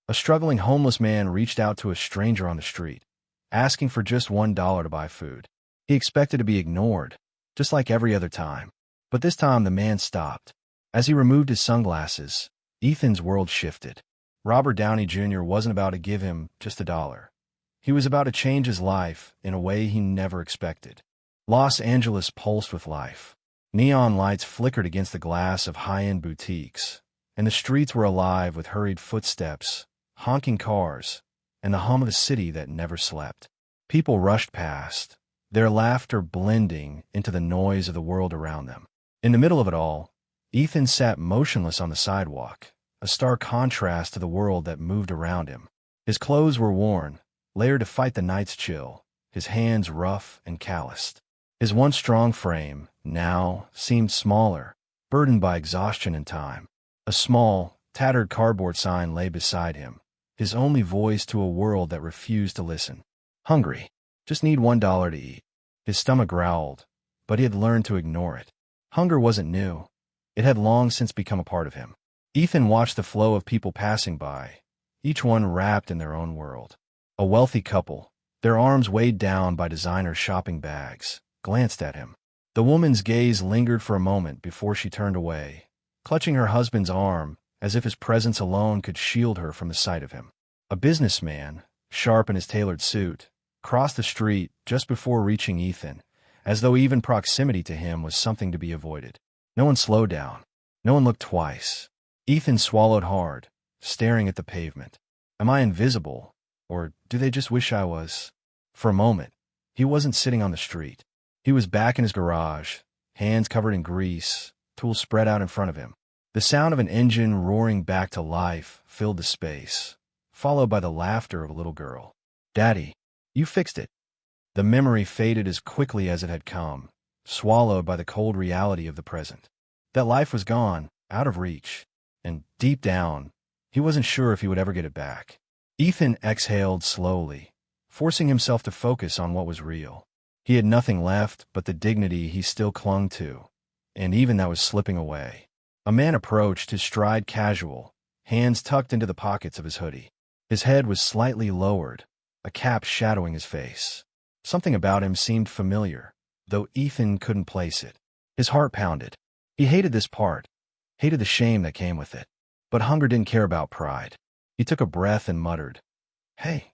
A struggling homeless man reached out to a stranger on the street, asking for just $1 to buy food. He expected to be ignored, just like every other time. But this time the man stopped. As he removed his sunglasses, Ethan's world shifted. Robert Downey Jr. wasn't about to give him just $1. He was about to change his life in a way he never expected. Los Angeles pulsed with life. Neon lights flickered against the glass of high-end boutiques, and the streets were alive with hurried footsteps, honking cars, and the hum of the city that never slept. People rushed past, their laughter blending into the noise of the world around them. In the middle of it all, Ethan sat motionless on the sidewalk, a stark contrast to the world that moved around him. His clothes were worn, layered to fight the night's chill, his hands rough and calloused. His once strong frame now seemed smaller, burdened by exhaustion and time. A small, tattered cardboard sign lay beside him, his only voice to a world that refused to listen. Hungry. Just need $1 to eat. His stomach growled, but he had learned to ignore it. Hunger wasn't new. It had long since become a part of him. Ethan watched the flow of people passing by, each one wrapped in their own world. A wealthy couple, their arms weighed down by designer shopping bags, glanced at him. The woman's gaze lingered for a moment before she turned away, clutching her husband's arm as if his presence alone could shield her from the sight of him. A businessman, sharp in his tailored suit, crossed the street just before reaching Ethan, as though even proximity to him was something to be avoided. No one slowed down. No one looked twice. Ethan swallowed hard, staring at the pavement. Am I invisible, or do they just wish I was? For a moment, he wasn't sitting on the street. He was back in his garage, hands covered in grease, tools spread out in front of him. The sound of an engine roaring back to life filled the space, followed by the laughter of a little girl. Daddy, you fixed it. The memory faded as quickly as it had come, swallowed by the cold reality of the present. That life was gone, out of reach, and deep down, he wasn't sure if he would ever get it back. Ethan exhaled slowly, forcing himself to focus on what was real. He had nothing left but the dignity he still clung to, and even that was slipping away. A man approached, his stride casual, hands tucked into the pockets of his hoodie. His head was slightly lowered, a cap shadowing his face. Something about him seemed familiar, though Ethan couldn't place it. His heart pounded. He hated this part, hated the shame that came with it. But hunger didn't care about pride. He took a breath and muttered, "Hey,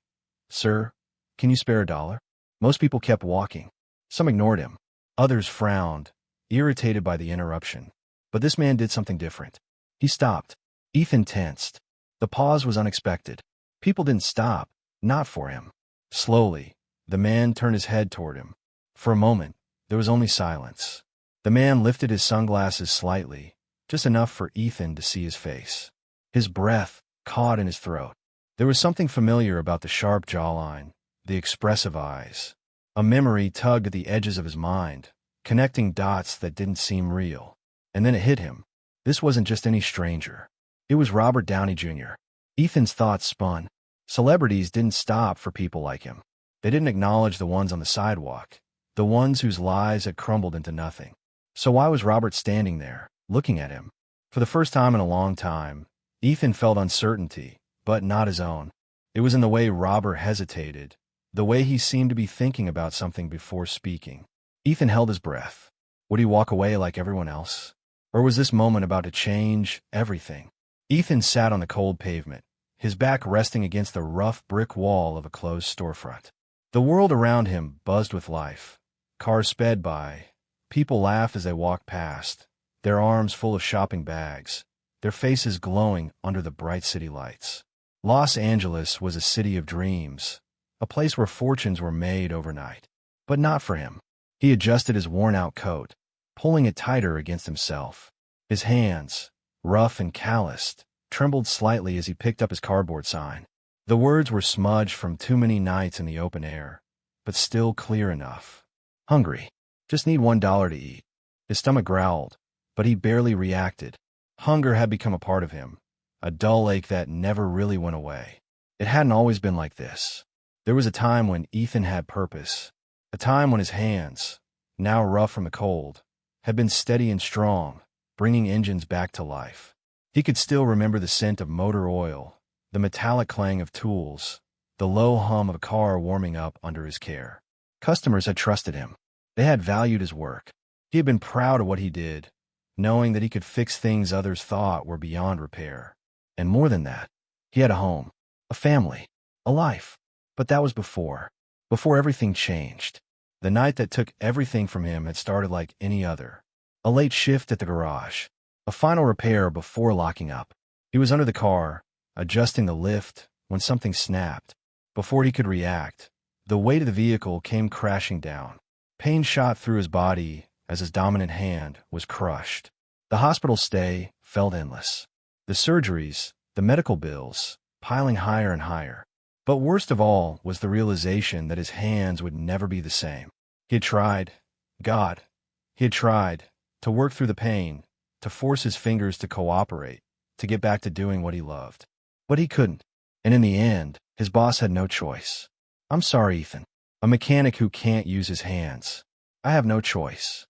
sir, can you spare $1?" Most people kept walking. Some ignored him. Others frowned, irritated by the interruption. But this man did something different. He stopped. Ethan tensed. The pause was unexpected. People didn't stop, not for him. Slowly, the man turned his head toward him. For a moment, there was only silence. The man lifted his sunglasses slightly, just enough for Ethan to see his face. His breath caught in his throat. There was something familiar about the sharp jawline, the expressive eyes. A memory tugged at the edges of his mind, connecting dots that didn't seem real. And then it hit him. This wasn't just any stranger. It was Robert Downey Jr. Ethan's thoughts spun. Celebrities didn't stop for people like him. They didn't acknowledge the ones on the sidewalk, the ones whose lives had crumbled into nothing. So why was Robert standing there, looking at him? For the first time in a long time, Ethan felt uncertainty, but not his own. It was in the way Robert hesitated, the way he seemed to be thinking about something before speaking. Ethan held his breath. Would he walk away like everyone else? Or was this moment about to change everything? Ethan sat on the cold pavement, his back resting against the rough brick wall of a closed storefront. The world around him buzzed with life. Cars sped by. People laughed as they walked past, their arms full of shopping bags, their faces glowing under the bright city lights. Los Angeles was a city of dreams, a place where fortunes were made overnight. But not for him. He adjusted his worn-out coat, pulling it tighter against himself. His hands, rough and calloused, trembled slightly as he picked up his cardboard sign. The words were smudged from too many nights in the open air, but still clear enough. Hungry. Just need $1 to eat. His stomach growled, but he barely reacted. Hunger had become a part of him, a dull ache that never really went away. It hadn't always been like this. There was a time when Ethan had purpose, a time when his hands, now rough from the cold, had been steady and strong, bringing engines back to life. He could still remember the scent of motor oil, the metallic clang of tools, the low hum of a car warming up under his care. Customers had trusted him. They had valued his work. He had been proud of what he did, knowing that he could fix things others thought were beyond repair. And more than that, he had a home, a family, a life. But that was before everything changed. The night that took everything from him had started like any other. A late shift at the garage, a final repair before locking up. He was under the car, adjusting the lift, when something snapped. Before he could react, the weight of the vehicle came crashing down. Pain shot through his body as his dominant hand was crushed. The hospital stay felt endless. The surgeries, the medical bills, piling higher and higher. But worst of all was the realization that his hands would never be the same. He had tried, he had tried to work through the pain, to force his fingers to cooperate, to get back to doing what he loved. But he couldn't. And in the end, his boss had no choice. "I'm sorry, Ethan. A mechanic who can't use his hands. I have no choice."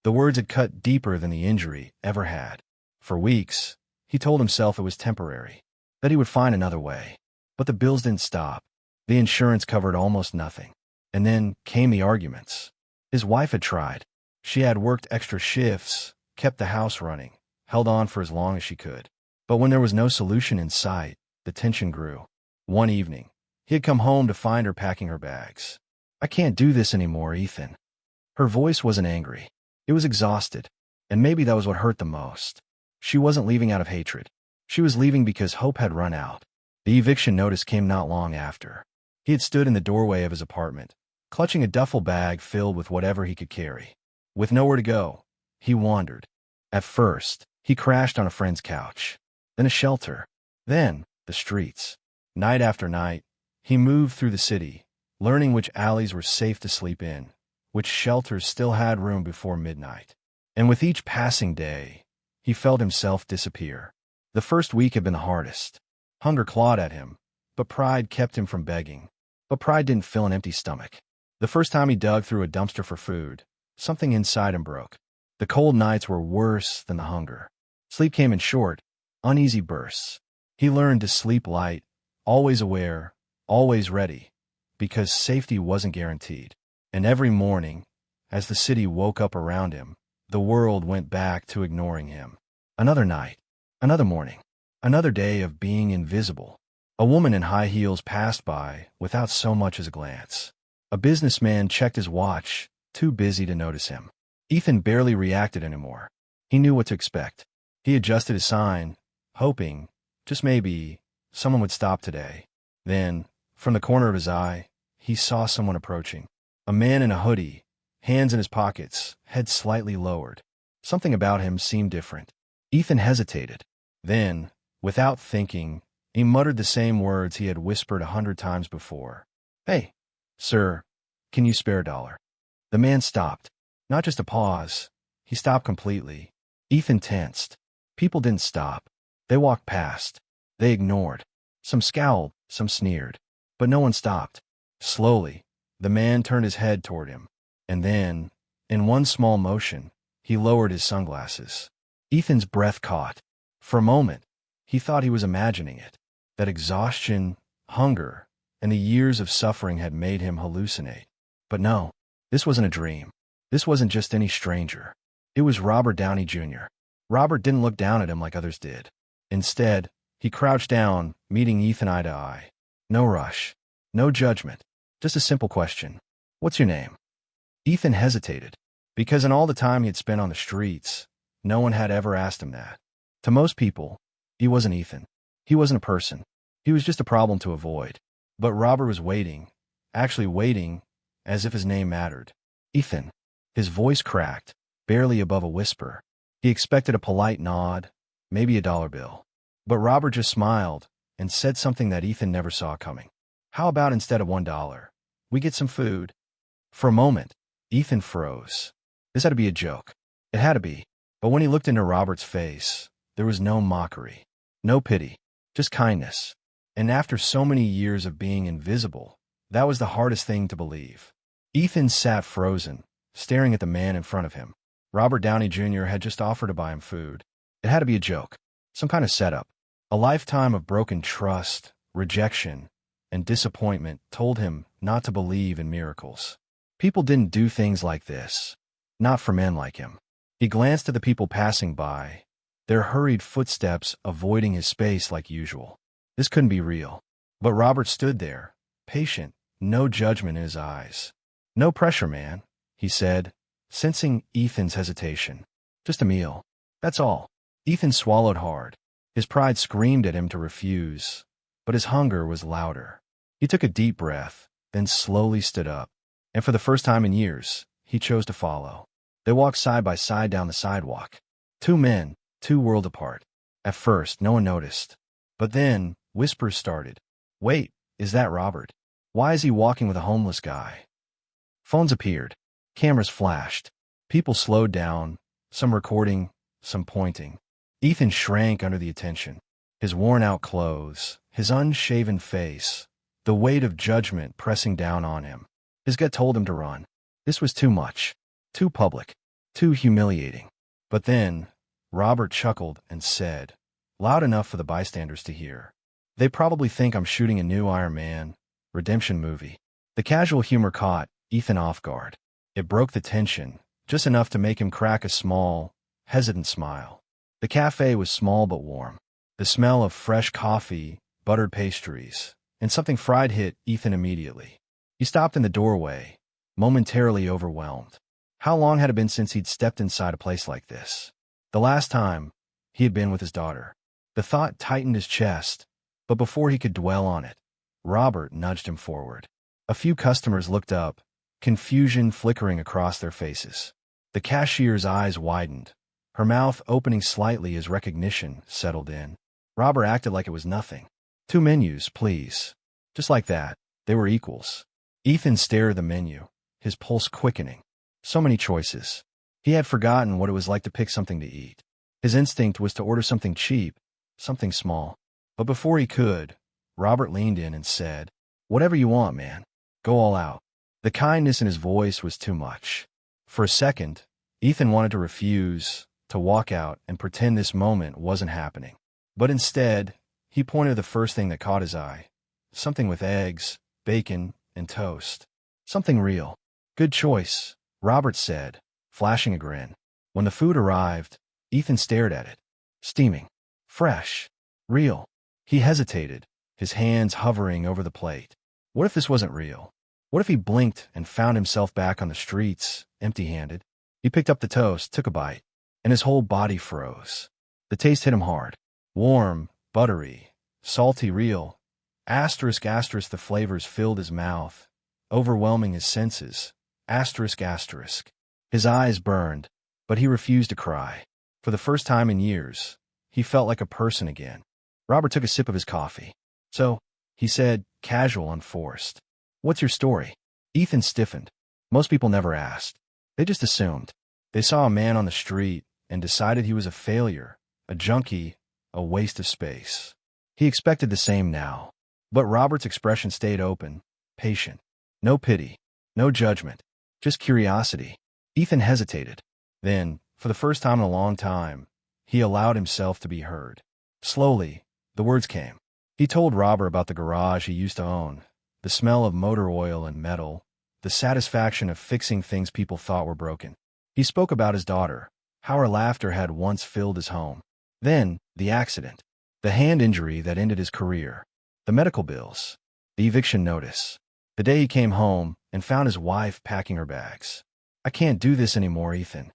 The words had cut deeper than the injury ever had. For weeks, he told himself it was temporary, that he would find another way. But the bills didn't stop. The insurance covered almost nothing. And then came the arguments. His wife had tried. She had worked extra shifts, kept the house running, held on for as long as she could. But when there was no solution in sight, the tension grew. One evening, he had come home to find her packing her bags. "I can't do this anymore, Ethan." Her voice wasn't angry. It was exhausted. And maybe that was what hurt the most. She wasn't leaving out of hatred. She was leaving because hope had run out. The eviction notice came not long after. He had stood in the doorway of his apartment, clutching a duffel bag filled with whatever he could carry. With nowhere to go, he wandered. At first, he crashed on a friend's couch. Then a shelter. Then the streets. Night after night, he moved through the city, learning which alleys were safe to sleep in, which shelters still had room before midnight. And with each passing day, he felt himself disappear. The first week had been the hardest. Hunger clawed at him, but pride kept him from begging. But pride didn't fill an empty stomach. The first time he dug through a dumpster for food, something inside him broke. The cold nights were worse than the hunger. Sleep came in short, uneasy bursts. He learned to sleep light, always aware, always ready, because safety wasn't guaranteed. And every morning, as the city woke up around him, the world went back to ignoring him. Another night, another morning, another day of being invisible. A woman in high heels passed by without so much as a glance. A businessman checked his watch, too busy to notice him. Ethan barely reacted anymore. He knew what to expect. He adjusted his sign, hoping, just maybe, someone would stop today. Then, from the corner of his eye, he saw someone approaching. A man in a hoodie, hands in his pockets, head slightly lowered. Something about him seemed different. Ethan hesitated. Then, without thinking, he muttered the same words he had whispered 100 times before. "Hey, sir, can you spare $1?" The man stopped. Not just a pause. He stopped completely. Ethan tensed. People didn't stop. They walked past. They ignored. Some scowled, some sneered. But no one stopped. Slowly, the man turned his head toward him. And then, in one small motion, he lowered his sunglasses. Ethan's breath caught. For a moment, he thought he was imagining it. That exhaustion, hunger, and the years of suffering had made him hallucinate. But no, this wasn't a dream. This wasn't just any stranger. It was Robert Downey Jr. Robert didn't look down at him like others did. Instead, he crouched down, meeting Ethan eye to eye. No rush. No judgment. Just a simple question. "What's your name?" Ethan hesitated, because in all the time he had spent on the streets, no one had ever asked him that. To most people, he wasn't Ethan. He wasn't a person. He was just a problem to avoid. But Robert was waiting, actually waiting, as if his name mattered. "Ethan." His voice cracked, barely above a whisper. He expected a polite nod, maybe a dollar bill. But Robert just smiled and said something that Ethan never saw coming. "How about instead of $1, we get some food?" For a moment, Ethan froze. This had to be a joke. It had to be. But when he looked into Robert's face, there was no mockery, no pity, just kindness. And after so many years of being invisible, that was the hardest thing to believe. Ethan sat frozen, staring at the man in front of him. Robert Downey Jr. had just offered to buy him food. It had to be a joke, some kind of setup. A lifetime of broken trust, rejection, and disappointment told him not to believe in miracles. People didn't do things like this. Not for men like him. He glanced at the people passing by, their hurried footsteps avoiding his space like usual. This couldn't be real. But Robert stood there, patient, no judgment in his eyes. "No pressure, man," he said, sensing Ethan's hesitation. "Just a meal. That's all." Ethan swallowed hard. His pride screamed at him to refuse, but his hunger was louder. He took a deep breath, then slowly stood up, and for the first time in years, he chose to follow. They walked side by side down the sidewalk. Two men, 2 worlds apart. At first, no one noticed. But then, whispers started. "Wait, is that Robert? Why is he walking with a homeless guy?" Phones appeared. Cameras flashed. People slowed down, some recording, some pointing. Ethan shrank under the attention. His worn-out clothes, his unshaven face, the weight of judgment pressing down on him. His gut told him to run. This was too much. Too public. Too humiliating. But then, Robert chuckled and said, loud enough for the bystanders to hear, "They probably think I'm shooting a new Iron Man redemption movie." The casual humor caught Ethan off guard. It broke the tension, just enough to make him crack a small, hesitant smile. The cafe was small but warm. The smell of fresh coffee, buttered pastries, and something fried hit Ethan immediately. He stopped in the doorway, momentarily overwhelmed. How long had it been since he'd stepped inside a place like this? The last time, he had been with his daughter. The thought tightened his chest, but before he could dwell on it, Robert nudged him forward. A few customers looked up, confusion flickering across their faces. The cashier's eyes widened, her mouth opening slightly as recognition settled in. Robert acted like it was nothing. "2 menus, please." Just like that, they were equals. Ethan stared at the menu, his pulse quickening. So many choices. He had forgotten what it was like to pick something to eat. His instinct was to order something cheap, something small. But before he could, Robert leaned in and said, "Whatever you want, man. Go all out." The kindness in his voice was too much. For a second, Ethan wanted to refuse, to walk out and pretend this moment wasn't happening. But instead, he pointed to the first thing that caught his eye. Something with eggs, bacon, and toast. Something real. "Good choice," Robert said, flashing a grin. When the food arrived, Ethan stared at it. Steaming. Fresh. Real. He hesitated, his hands hovering over the plate. What if this wasn't real? What if he blinked and found himself back on the streets, empty-handed? He picked up the toast, took a bite, and his whole body froze. The taste hit him hard. Warm, buttery, salty, real. Asterisk, asterisk, the flavors filled his mouth, overwhelming his senses. Asterisk, asterisk. His eyes burned, but he refused to cry. For the first time in years, he felt like a person again. Robert took a sip of his coffee. "So," he said, casual, unforced. "What's your story?" Ethan stiffened. Most people never asked. They just assumed. They saw a man on the street and decided he was a failure, a junkie, a waste of space. He expected the same now. But Robert's expression stayed open, patient. No pity, no judgment, just curiosity. Ethan hesitated. Then, for the first time in a long time, he allowed himself to be heard. Slowly, the words came. He told Robert about the garage he used to own, the smell of motor oil and metal, the satisfaction of fixing things people thought were broken. He spoke about his daughter, how her laughter had once filled his home. Then, the accident, the hand injury that ended his career, the medical bills, the eviction notice, the day he came home and found his wife packing her bags. "I can't do this anymore, Ethan."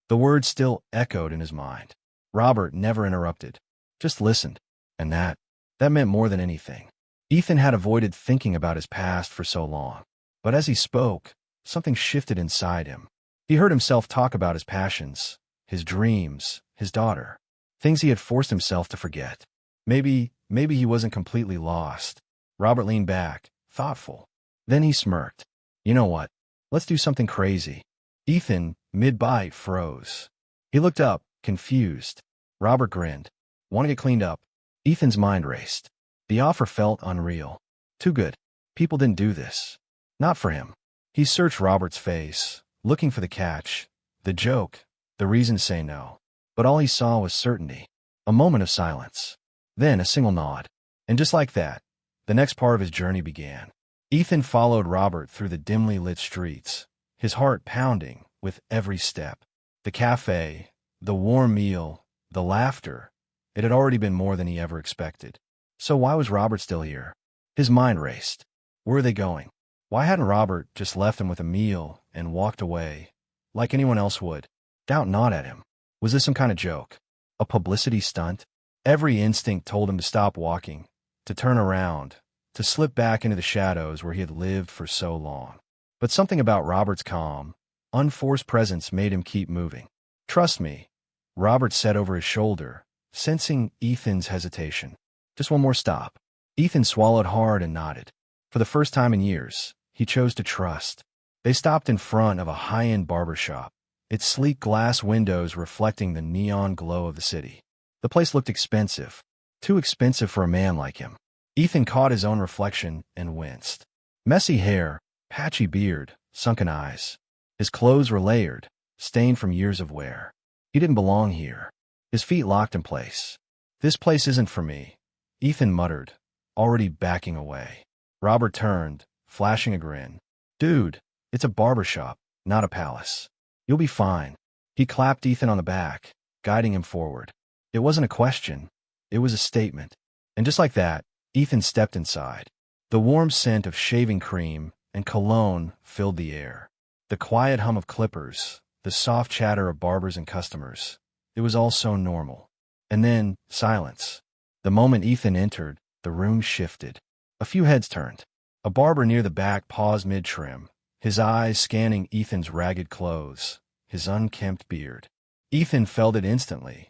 The words still echoed in his mind. Robert never interrupted, just listened, and that meant more than anything. Ethan had avoided thinking about his past for so long. But as he spoke, something shifted inside him. He heard himself talk about his passions, his dreams, his daughter, things he had forced himself to forget. Maybe he wasn't completely lost. Robert leaned back, thoughtful. Then he smirked. "You know what? Let's do something crazy." Ethan, mid-bite, froze. He looked up, confused. Robert grinned. "Want to get cleaned up?" Ethan's mind raced. The offer felt unreal. Too good. People didn't do this. Not for him. He searched Robert's face, looking for the catch, the joke, the reason to say no. But all he saw was certainty. A moment of silence. Then a single nod. And just like that, the next part of his journey began. Ethan followed Robert through the dimly lit streets, his heart pounding with every step. The cafe, the warm meal, the laughter. It had already been more than he ever expected. So why was Robert still here? His mind raced. Where were they going? Why hadn't Robert just left him with a meal and walked away, like anyone else would? Doubt gnawed at him. Was this some kind of joke? A publicity stunt? Every instinct told him to stop walking, to turn around, to slip back into the shadows where he had lived for so long. But something about Robert's calm, unforced presence made him keep moving. Trust me, Robert said over his shoulder, sensing Ethan's hesitation. Just one more stop. Ethan swallowed hard and nodded. For the first time in years, he chose to trust. They stopped in front of a high-end barber shop, its sleek glass windows reflecting the neon glow of the city. The place looked expensive, too expensive for a man like him. Ethan caught his own reflection and winced. Messy hair, patchy beard, sunken eyes. His clothes were layered, stained from years of wear. He didn't belong here. His feet locked in place. This place isn't for me, Ethan muttered, already backing away. Robert turned, flashing a grin. Dude, it's a barber shop, not a palace. You'll be fine. He clapped Ethan on the back, guiding him forward. It wasn't a question. It was a statement. And just like that, Ethan stepped inside. The warm scent of shaving cream and cologne filled the air. The quiet hum of clippers, the soft chatter of barbers and customers. It was all so normal. And then, silence. The moment Ethan entered, the room shifted. A few heads turned. A barber near the back paused mid-trim, his eyes scanning Ethan's ragged clothes, his unkempt beard. Ethan felt it instantly.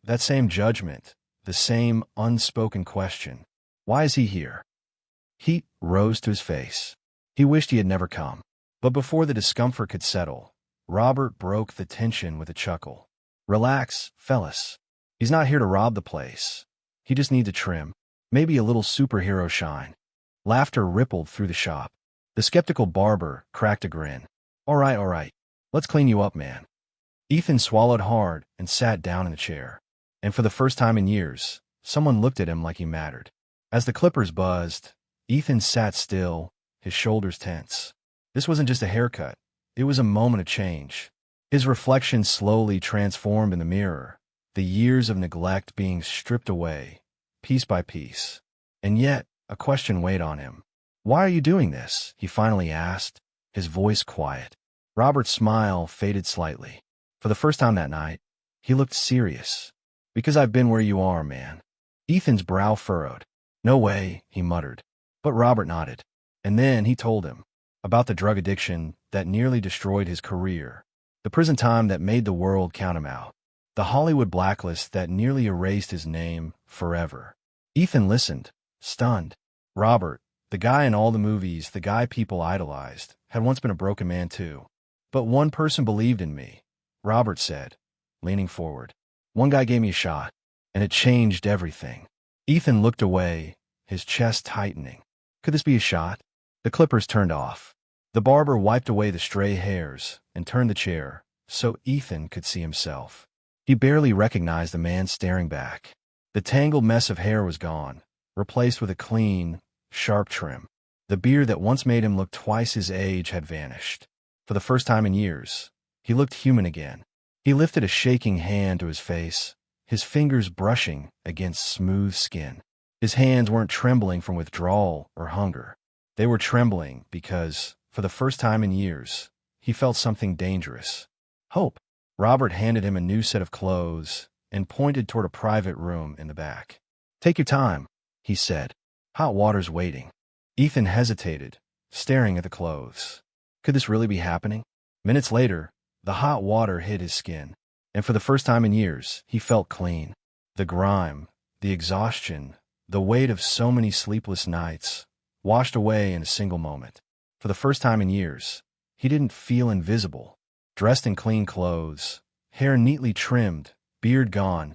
That same judgment, the same unspoken question. Why is he here? Heat rose to his face. He wished he had never come. But before the discomfort could settle, Robert broke the tension with a chuckle. Relax, fellas. He's not here to rob the place. He just needs a trim. Maybe a little superhero shine. Laughter rippled through the shop. The skeptical barber cracked a grin. All right. Let's clean you up, man. Ethan swallowed hard and sat down in the chair. And for the first time in years, someone looked at him like he mattered. As the clippers buzzed, Ethan sat still, his shoulders tense. This wasn't just a haircut. It was a moment of change. His reflection slowly transformed in the mirror, the years of neglect being stripped away, piece by piece. And yet, a question weighed on him. Why are you doing this? He finally asked, his voice quiet. Robert's smile faded slightly. For the first time that night, he looked serious. Because I've been where you are, man. Ethan's brow furrowed. No way, he muttered. But Robert nodded. And then he told him about the drug addiction that nearly destroyed his career, the prison time that made the world count him out, the Hollywood blacklist that nearly erased his name forever. Ethan listened, stunned. Robert, the guy in all the movies, the guy people idolized, had once been a broken man too. But one person believed in me, Robert said, leaning forward. One guy gave me a shot, and it changed everything. Ethan looked away, his chest tightening. Could this be a shot? The clippers turned off. The barber wiped away the stray hairs and turned the chair so Ethan could see himself. He barely recognized the man staring back. The tangled mess of hair was gone, replaced with a clean, sharp trim. The beard that once made him look twice his age had vanished. For the first time in years, he looked human again. He lifted a shaking hand to his face, his fingers brushing against smooth skin. His hands weren't trembling from withdrawal or hunger. They were trembling because, for the first time in years, he felt something dangerous. Hope. Robert handed him a new set of clothes and pointed toward a private room in the back. Take your time, he said. Hot water's waiting. Ethan hesitated, staring at the clothes. Could this really be happening? Minutes later, the hot water hit his skin, and for the first time in years, he felt clean. The grime, the exhaustion, the weight of so many sleepless nights, washed away in a single moment. For the first time in years, he didn't feel invisible. Dressed in clean clothes, hair neatly trimmed, beard gone,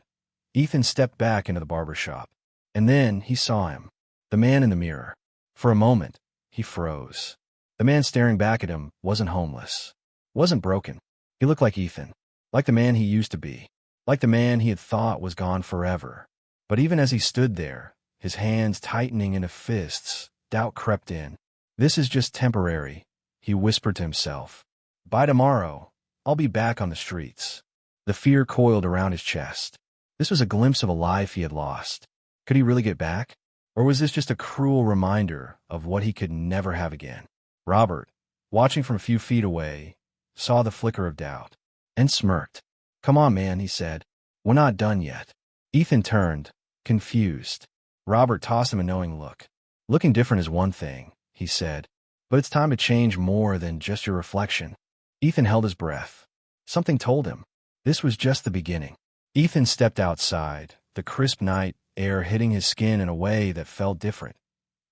Ethan stepped back into the barber shop. And then he saw him, the man in the mirror. For a moment, he froze. The man staring back at him wasn't homeless, wasn't broken. He looked like Ethan, like the man he used to be, like the man he had thought was gone forever. But even as he stood there, his hands tightening into fists, doubt crept in. This is just temporary, he whispered to himself. By tomorrow, I'll be back on the streets. The fear coiled around his chest. This was a glimpse of a life he had lost. Could he really get back? Or was this just a cruel reminder of what he could never have again? Robert, watching from a few feet away, saw the flicker of doubt and smirked. Come on, man, he said. We're not done yet. Ethan turned, confused. Robert tossed him a knowing look. Looking different is one thing, he said, but it's time to change more than just your reflection. Ethan held his breath. Something told him this was just the beginning. Ethan stepped outside, the crisp night air hitting his skin in a way that felt different,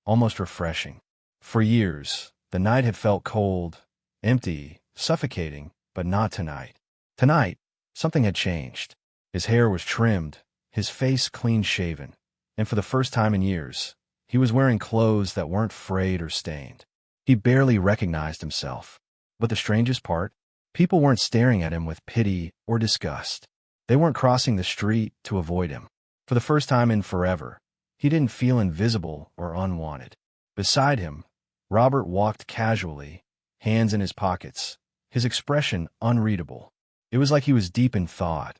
almost refreshing. For years, the night had felt cold, empty, suffocating, but not tonight. Tonight, something had changed. His hair was trimmed, his face clean-shaven, and for the first time in years, he was wearing clothes that weren't frayed or stained. He barely recognized himself. But the strangest part, people weren't staring at him with pity or disgust. They weren't crossing the street to avoid him. For the first time in forever, he didn't feel invisible or unwanted. Beside him, Robert walked casually, hands in his pockets, his expression unreadable. It was like he was deep in thought,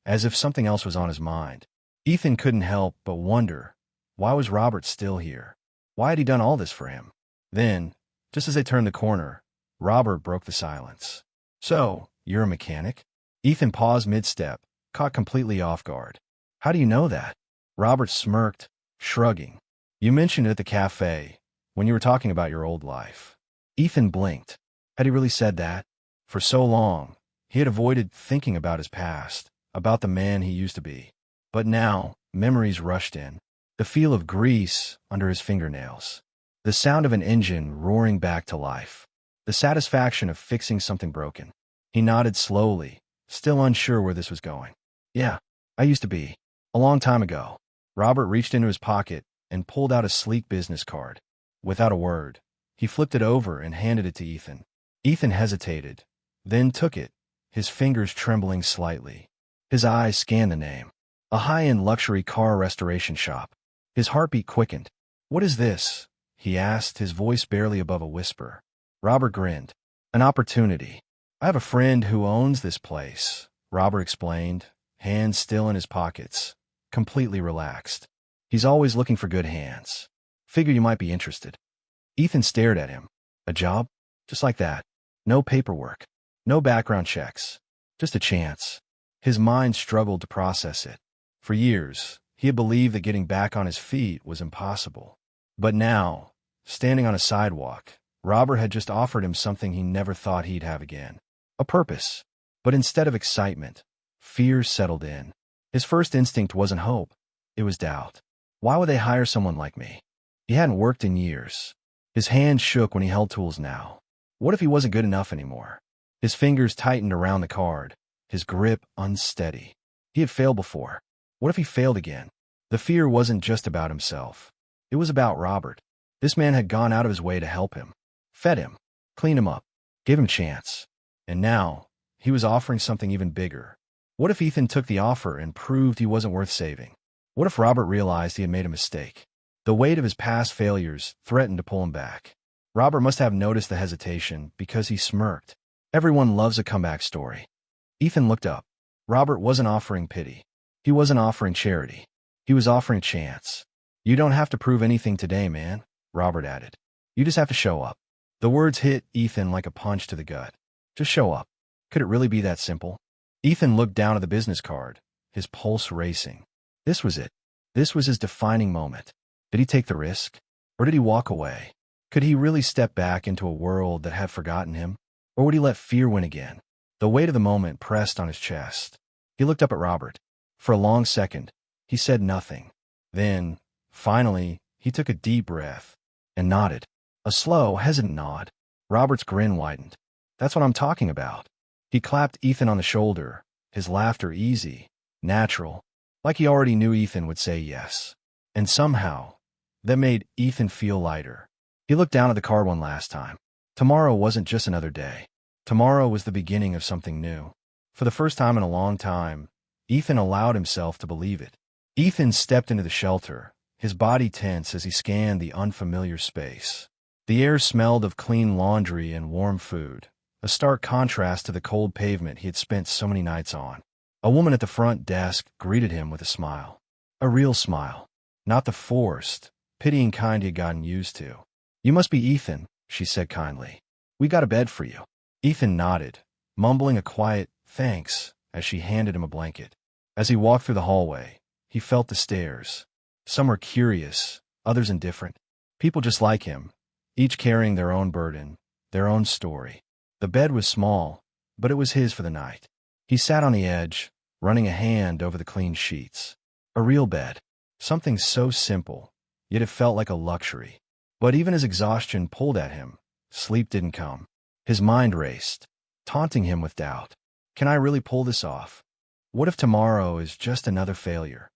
as if something else was on his mind. Ethan couldn't help but wonder, why was Robert still here? Why had he done all this for him? Then, just as they turned the corner, Robert broke the silence. So, you're a mechanic? Ethan paused mid-step, caught completely off guard. How do you know that? Robert smirked, shrugging. You mentioned it at the cafe, when you were talking about your old life. Ethan blinked. Had he really said that? For so long, he had avoided thinking about his past, about the man he used to be. But now, memories rushed in. The feel of grease under his fingernails. The sound of an engine roaring back to life. The satisfaction of fixing something broken. He nodded slowly, still unsure where this was going. Yeah, I used to be. A long time ago. Robert reached into his pocket and pulled out a sleek business card. Without a word, he flipped it over and handed it to Ethan. Ethan hesitated, then took it, his fingers trembling slightly. His eyes scanned the name. A high-end luxury car restoration shop. His heartbeat quickened. What is this? He asked, his voice barely above a whisper. Robert grinned. An opportunity. I have a friend who owns this place, Robert explained, hands still in his pockets, completely relaxed. He's always looking for good hands. Figure you might be interested. Ethan stared at him. A job? Just like that. No paperwork. No background checks. Just a chance. His mind struggled to process it. For years, he had believed that getting back on his feet was impossible. But now, standing on a sidewalk, Robert had just offered him something he never thought he'd have again. A purpose. But instead of excitement, fear settled in. His first instinct wasn't hope. It was doubt. Why would they hire someone like me? He hadn't worked in years. His hands shook when he held tools now. What if he wasn't good enough anymore? His fingers tightened around the card, his grip unsteady. He had failed before. What if he failed again? The fear wasn't just about himself. It was about Robert. This man had gone out of his way to help him, fed him, cleaned him up, gave him a chance. And now, he was offering something even bigger. What if Ethan took the offer and proved he wasn't worth saving? What if Robert realized he had made a mistake? The weight of his past failures threatened to pull him back. Robert must have noticed the hesitation because he smirked. Everyone loves a comeback story. Ethan looked up. Robert wasn't offering pity. He wasn't offering charity. He was offering a chance. You don't have to prove anything today, man, Robert added. You just have to show up. The words hit Ethan like a punch to the gut. Just show up. Could it really be that simple? Ethan looked down at the business card, his pulse racing. This was it. This was his defining moment. Did he take the risk? Or did he walk away? Could he really step back into a world that had forgotten him? Or would he let fear win again? The weight of the moment pressed on his chest. He looked up at Robert. For a long second, he said nothing. Then, finally, he took a deep breath and nodded. A slow, hesitant nod. Robert's grin widened. That's what I'm talking about. He clapped Ethan on the shoulder, his laughter easy, natural, like he already knew Ethan would say yes. And somehow, that made Ethan feel lighter. He looked down at the card one last time. Tomorrow wasn't just another day. Tomorrow was the beginning of something new. For the first time in a long time, Ethan allowed himself to believe it. Ethan stepped into the shelter, his body tense as he scanned the unfamiliar space. The air smelled of clean laundry and warm food, a stark contrast to the cold pavement he had spent so many nights on. A woman at the front desk greeted him with a smile. A real smile, not the forced, pitying kind he had gotten used to. "You must be Ethan," she said kindly. "We got a bed for you." Ethan nodded, mumbling a quiet thanks as she handed him a blanket. As he walked through the hallway, he felt the stares. Some were curious, others indifferent. People just like him, each carrying their own burden, their own story. The bed was small, but it was his for the night. He sat on the edge, running a hand over the clean sheets. A real bed, something so simple, yet it felt like a luxury. But even as exhaustion pulled at him, sleep didn't come. His mind raced, taunting him with doubt. Can I really pull this off? What if tomorrow is just another failure?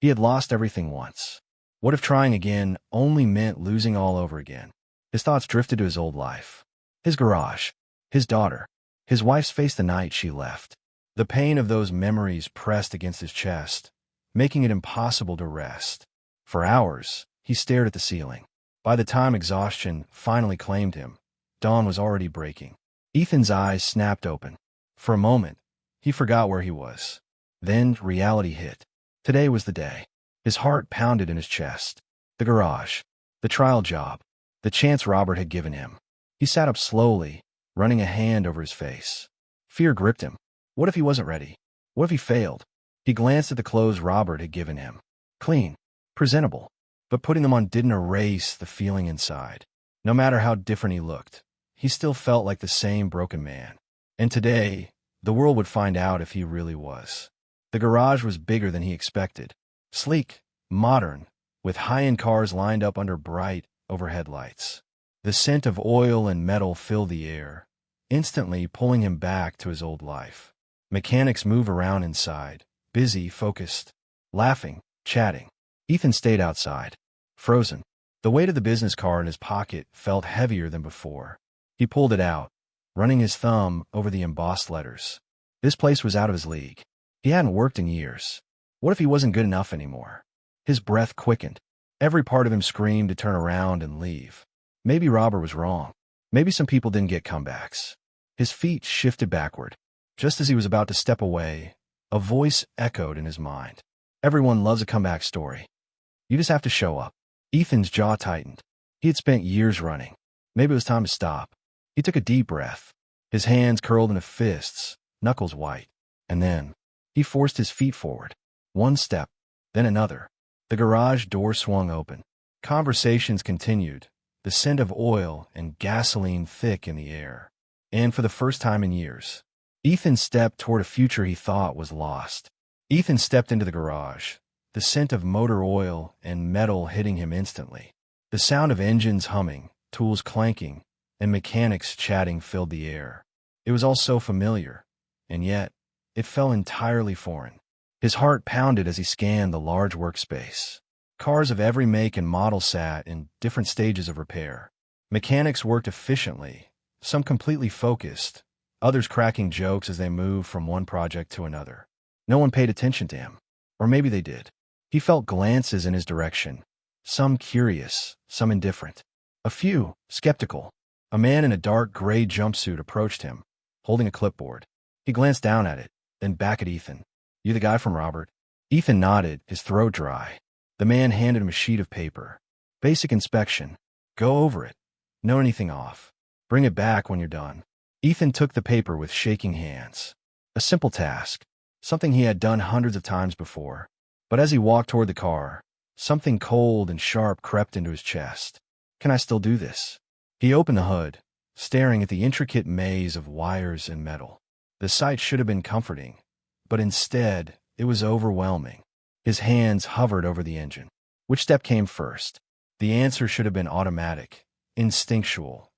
He had lost everything once. What if trying again only meant losing all over again? His thoughts drifted to his old life. His garage, his daughter, his wife's face the night she left. The pain of those memories pressed against his chest, making it impossible to rest. For hours, he stared at the ceiling. By the time exhaustion finally claimed him, dawn was already breaking. Ethan's eyes snapped open. For a moment, he forgot where he was. Then reality hit. Today was the day. His heart pounded in his chest. The garage, the trial job, the chance Robert had given him. He sat up slowly, running a hand over his face. Fear gripped him. What if he wasn't ready? What if he failed? He glanced at the clothes Robert had given him. Clean, presentable, but putting them on didn't erase the feeling inside. No matter how different he looked, he still felt like the same broken man. And today, the world would find out if he really was. The garage was bigger than he expected. Sleek, modern, with high-end cars lined up under bright overhead lights. The scent of oil and metal filled the air, instantly pulling him back to his old life. Mechanics move around inside, busy, focused, laughing, chatting. Ethan stayed outside, frozen. The weight of the business card in his pocket felt heavier than before. He pulled it out, running his thumb over the embossed letters. This place was out of his league. He hadn't worked in years. What if he wasn't good enough anymore? His breath quickened. Every part of him screamed to turn around and leave. Maybe Robert was wrong. Maybe some people didn't get comebacks. His feet shifted backward. Just as he was about to step away, a voice echoed in his mind. Everyone loves a comeback story. You just have to show up. Ethan's jaw tightened. He had spent years running. Maybe it was time to stop. He took a deep breath. His hands curled into fists, knuckles white. And then, he forced his feet forward. One step, then another. The garage door swung open. Conversations continued, the scent of oil and gasoline thick in the air. And for the first time in years, Ethan stepped toward a future he thought was lost. Ethan stepped into the garage, the scent of motor oil and metal hitting him instantly. The sound of engines humming, tools clanking, and mechanics chatting filled the air. It was all so familiar, and yet, it felt entirely foreign. His heart pounded as he scanned the large workspace. Cars of every make and model sat in different stages of repair. Mechanics worked efficiently, some completely focused, others cracking jokes as they moved from one project to another. No one paid attention to him. Or maybe they did. He felt glances in his direction, some curious, some indifferent. A few, skeptical. A man in a dark gray jumpsuit approached him, holding a clipboard. He glanced down at it, then back at Ethan. You the guy from Robert? Ethan nodded, his throat dry. The man handed him a sheet of paper. Basic inspection. Go over it. Note anything off. Bring it back when you're done. Ethan took the paper with shaking hands. A simple task, something he had done hundreds of times before. But as he walked toward the car, something cold and sharp crept into his chest. Can I still do this? He opened the hood, staring at the intricate maze of wires and metal. The sight should have been comforting, but instead, it was overwhelming. His hands hovered over the engine. Which step came first? The answer should have been automatic, instinctual.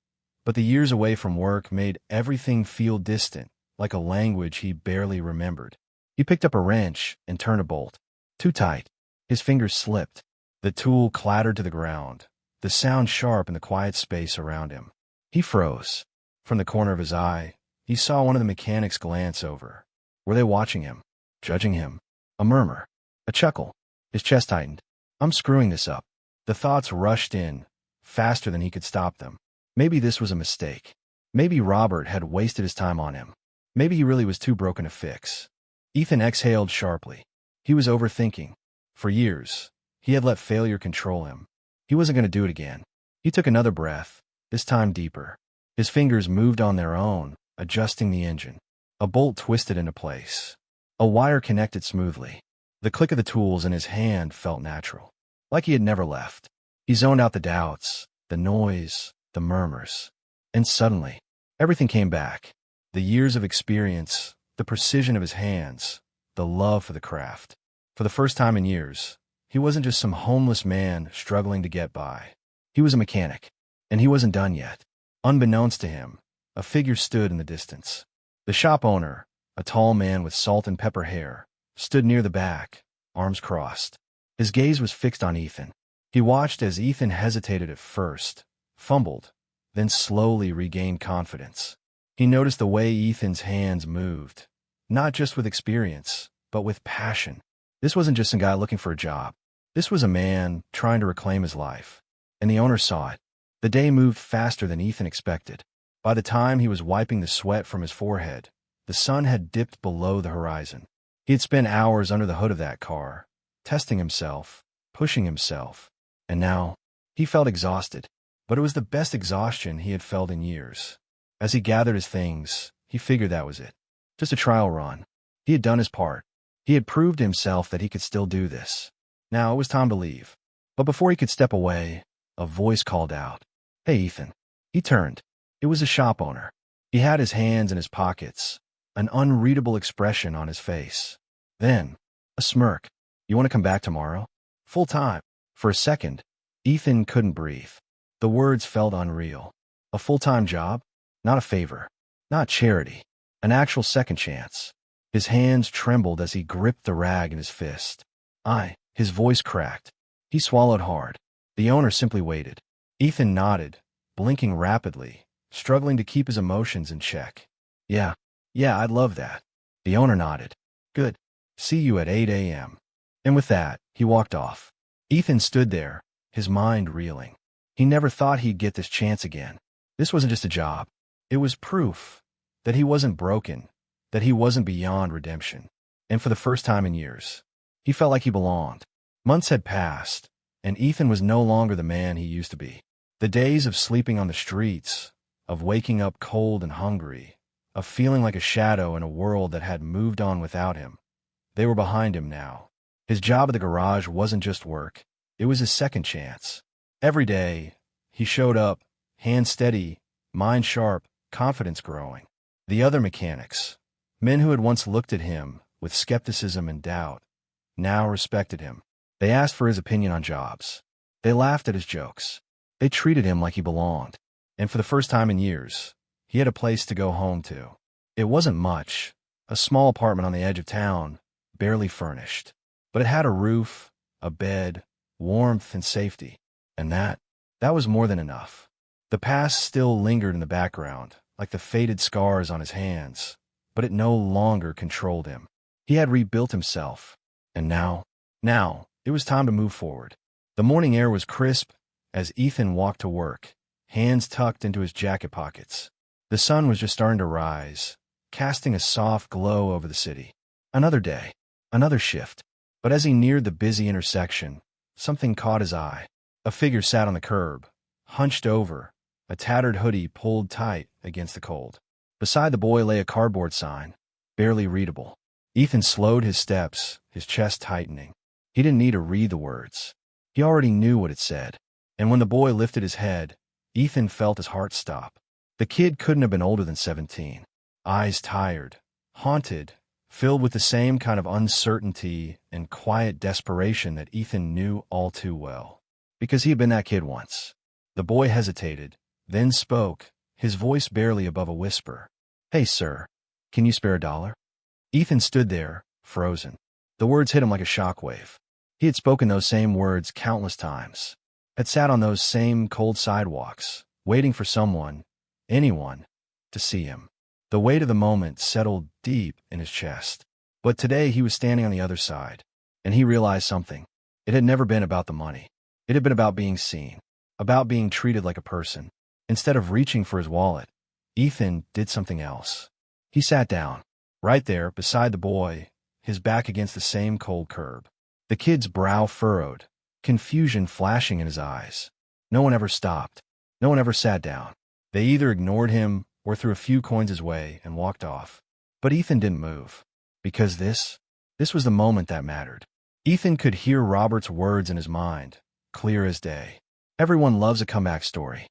But the years away from work made everything feel distant, like a language he barely remembered. He picked up a wrench and turned a bolt. Too tight. His fingers slipped. The tool clattered to the ground, the sound sharp in the quiet space around him. He froze. From the corner of his eye, he saw one of the mechanics glance over. Were they watching him? Judging him? A murmur. A chuckle. His chest tightened. I'm screwing this up. The thoughts rushed in, faster than he could stop them. Maybe this was a mistake. Maybe Robert had wasted his time on him. Maybe he really was too broken to fix. Ethan exhaled sharply. He was overthinking. For years, he had let failure control him. He wasn't going to do it again. He took another breath, this time deeper. His fingers moved on their own, adjusting the engine. A bolt twisted into place. A wire connected smoothly. The click of the tools in his hand felt natural, like he had never left. He zoned out the doubts, the noise, the murmurs. And suddenly, everything came back. The years of experience, the precision of his hands, the love for the craft. For the first time in years, he wasn't just some homeless man struggling to get by. He was a mechanic, and he wasn't done yet. Unbeknownst to him, a figure stood in the distance. The shop owner, a tall man with salt and pepper hair, stood near the back, arms crossed. His gaze was fixed on Ethan. He watched as Ethan hesitated at first, fumbled, then slowly regained confidence. He noticed the way Ethan's hands moved, not just with experience, but with passion. This wasn't just some guy looking for a job. This was a man trying to reclaim his life. And the owner saw it. The day moved faster than Ethan expected. By the time he was wiping the sweat from his forehead, the sun had dipped below the horizon. He had spent hours under the hood of that car, testing himself, pushing himself, and now he felt exhausted. But it was the best exhaustion he had felt in years. As he gathered his things, he figured that was it. Just a trial run. He had done his part. He had proved to himself that he could still do this. Now it was time to leave. But before he could step away, a voice called out, "Hey, Ethan." He turned. It was the shop owner. He had his hands in his pockets, an unreadable expression on his face. Then, a smirk. "You want to come back tomorrow? Full time." For a second, Ethan couldn't breathe. The words felt unreal. A full-time job? Not a favor. Not charity. An actual second chance. His hands trembled as he gripped the rag in his fist. His voice cracked. He swallowed hard. The owner simply waited. Ethan nodded, blinking rapidly, struggling to keep his emotions in check. Yeah, I'd love that." The owner nodded. "Good. See you at 8 a.m. And with that, he walked off. Ethan stood there, his mind reeling. He never thought he'd get this chance again. This wasn't just a job. It was proof that he wasn't broken, that he wasn't beyond redemption. And for the first time in years, he felt like he belonged. Months had passed, and Ethan was no longer the man he used to be. The days of sleeping on the streets, of waking up cold and hungry, of feeling like a shadow in a world that had moved on without him, they were behind him now. His job at the garage wasn't just work. It was his second chance. Every day, he showed up, hands steady, mind sharp, confidence growing. The other mechanics, men who had once looked at him with skepticism and doubt, now respected him. They asked for his opinion on jobs. They laughed at his jokes. They treated him like he belonged. And for the first time in years, he had a place to go home to. It wasn't much, a small apartment on the edge of town, barely furnished. But it had a roof, a bed, warmth, and safety. And that was more than enough. The past still lingered in the background, like the faded scars on his hands, but it no longer controlled him. He had rebuilt himself. And now, it was time to move forward. The morning air was crisp as Ethan walked to work, hands tucked into his jacket pockets. The sun was just starting to rise, casting a soft glow over the city. Another day, another shift. But as he neared the busy intersection, something caught his eye. A figure sat on the curb, hunched over, a tattered hoodie pulled tight against the cold. Beside the boy lay a cardboard sign, barely readable. Ethan slowed his steps, his chest tightening. He didn't need to read the words. He already knew what it said. And when the boy lifted his head, Ethan felt his heart stop. The kid couldn't have been older than 17. Eyes tired, haunted, filled with the same kind of uncertainty and quiet desperation that Ethan knew all too well. Because he had been that kid once. The boy hesitated, then spoke, his voice barely above a whisper. "Hey, sir, can you spare $1?" Ethan stood there, frozen. The words hit him like a shockwave. He had spoken those same words countless times, had sat on those same cold sidewalks, waiting for someone, anyone, to see him. The weight of the moment settled deep in his chest. But today he was standing on the other side, and he realized something. It had never been about the money. It had been about being seen, about being treated like a person. Instead of reaching for his wallet, Ethan did something else. He sat down, right there beside the boy, his back against the same cold curb. The kid's brow furrowed, confusion flashing in his eyes. No one ever stopped. No one ever sat down. They either ignored him or threw a few coins his way and walked off. But Ethan didn't move. Because this was the moment that mattered. Ethan could hear Robert's words in his mind, clear as day. Everyone loves a comeback story.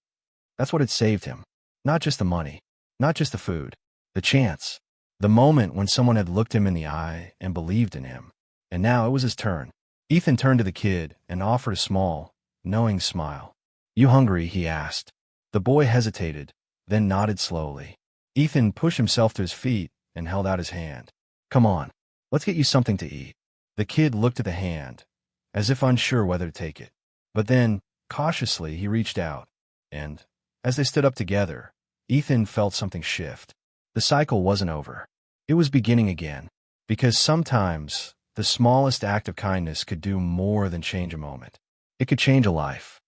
That's what had saved him. Not just the money, not just the food, the chance, the moment when someone had looked him in the eye and believed in him. And now it was his turn. Ethan turned to the kid and offered a small, knowing smile. "You hungry?" he asked. The boy hesitated, then nodded slowly. Ethan pushed himself to his feet and held out his hand. "Come on, let's get you something to eat." The kid looked at the hand, as if unsure whether to take it. But then, cautiously, he reached out, and, as they stood up together, Ethan felt something shift. The cycle wasn't over. It was beginning again, because sometimes the smallest act of kindness could do more than change a moment. It could change a life.